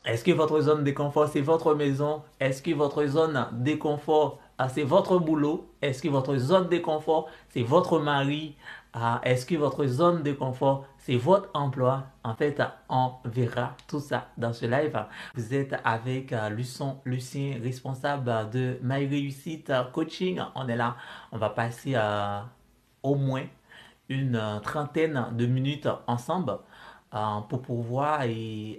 Est-ce que votre zone de confort, c'est votre maison? Est-ce que votre zone de confort, c'est votre boulot? Est-ce que votre zone de confort, c'est votre mari? Est-ce que votre zone de confort, c'est votre emploi? En fait, on verra tout ça dans ce live. Vous êtes avec Lucien, responsable de My Réussite Coaching. On est là, on va passer au moins une trentaine de minutes ensemble pour pouvoir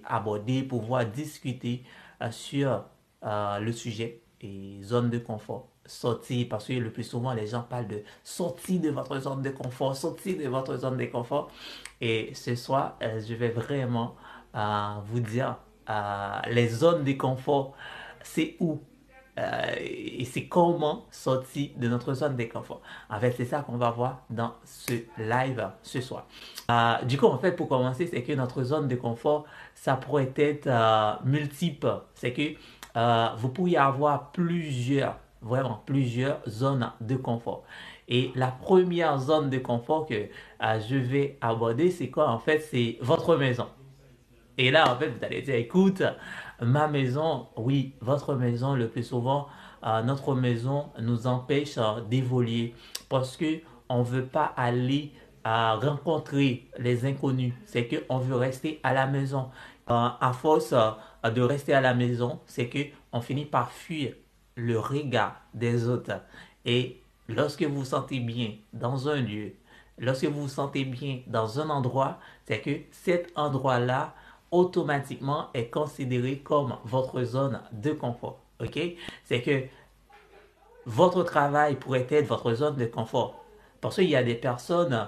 aborder, pouvoir discuter sur le sujet et zone de confort. Sortir, parce que le plus souvent les gens parlent de sortir de votre zone de confort, sortir de votre zone de confort. Et ce soir, je vais vraiment vous dire les zones de confort, c'est où et c'est comment sortir de notre zone de confort. En fait, c'est ça qu'on va voir dans ce live ce soir. Du coup, en fait, pour commencer, c'est que notre zone de confort, ça pourrait être multiple. C'est que vous pourriez avoir plusieurs, vraiment plusieurs zones de confort. Et la première zone de confort que je vais aborder, c'est quoi? En fait, c'est votre maison. Et là, en fait, vous allez dire, écoute, ma maison, oui, votre maison, le plus souvent, notre maison nous empêche d'évoluer parce que on veut pas aller rencontrer les inconnus. C'est que on veut rester à la maison. À force de rester à la maison, c'est que on finit par fuir le regard des autres. Et lorsque vous vous sentez bien dans un lieu, lorsque vous vous sentez bien dans un endroit, c'est que cet endroit-là automatiquement est considéré comme votre zone de confort. OK? C'est que votre travail pourrait être votre zone de confort. Parce qu'il y a des personnes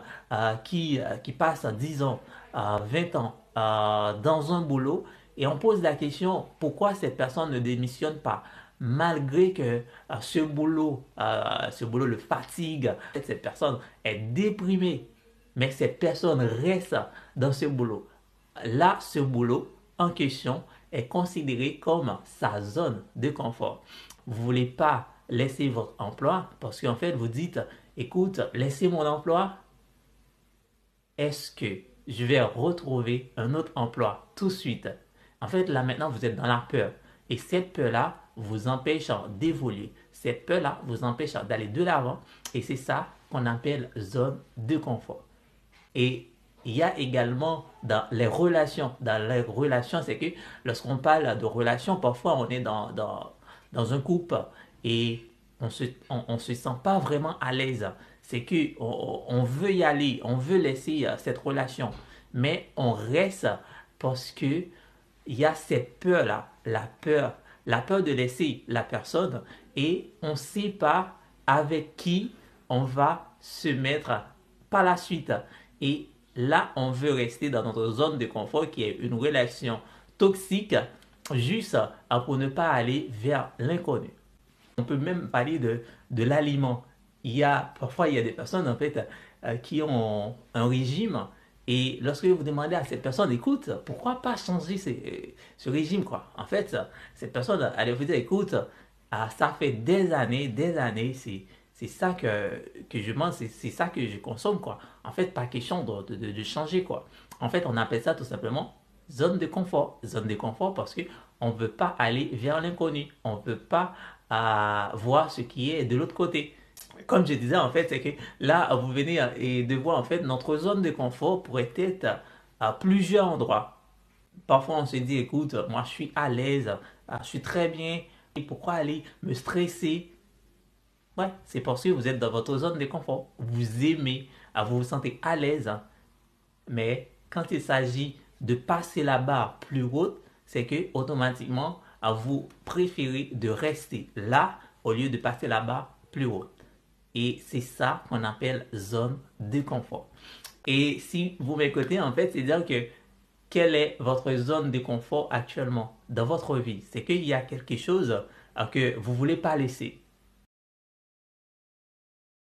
qui passent 10 ans, 20 ans dans un boulot et on pose la question pourquoi cette personne ne démissionne pas malgré que ce boulot le fatigue. Cette personne est déprimée, mais cette personne reste dans ce boulot. Là, ce boulot en question est considéré comme sa zone de confort. Vous ne voulez pas laisser votre emploi parce qu'en fait, vous dites, écoute, laissez mon emploi, est-ce que je vais retrouver un autre emploi tout de suite? En fait, là maintenant, vous êtes dans la peur. Et cette peur-là vous empêche d'évoluer. Cette peur-là vous empêche d'aller de l'avant. Et c'est ça qu'on appelle zone de confort. Et il y a également dans les relations. Dans les relations, c'est que lorsqu'on parle de relations, parfois on est dans un couple et on se sent pas vraiment à l'aise. C'est que on veut y aller, on veut laisser cette relation, mais on reste parce que il y a cette peur-là, la peur de laisser la personne et on ne sait pas avec qui on va se mettre par la suite. Et là, on veut rester dans notre zone de confort qui est une relation toxique juste pour ne pas aller vers l'inconnu. On peut même parler de l'aliment. Parfois, il y a des personnes en fait qui ont un régime et lorsque vous demandez à cette personne, écoute, pourquoi pas changer ce régime quoi? En fait, cette personne, elle vous dire, écoute, ça fait des années, c'est ça que je mange, c'est ça que je consomme quoi. En fait, pas question de changer quoi. En fait, on appelle ça tout simplement zone de confort. Zone de confort parce que on ne veut pas aller vers l'inconnu. On ne veut pas voir ce qui est de l'autre côté. Comme je disais, en fait, c'est que là, vous venez et de voir, en fait, notre zone de confort pourrait être à plusieurs endroits. Parfois, on se dit, écoute, moi, je suis à l'aise, je suis très bien, et pourquoi aller me stresser? Ouais, c'est parce que vous êtes dans votre zone de confort. Vous aimez, vous vous sentez à l'aise, hein. Mais quand il s'agit de passer la barre plus haute, c'est que automatiquement, vous préférez de rester là au lieu de passer la barre plus haute. Et c'est ça qu'on appelle zone de confort. Et si vous m'écoutez, en fait, c'est dire que quelle est votre zone de confort actuellement dans votre vie? C'est qu'il y a quelque chose que vous ne voulez pas laisser.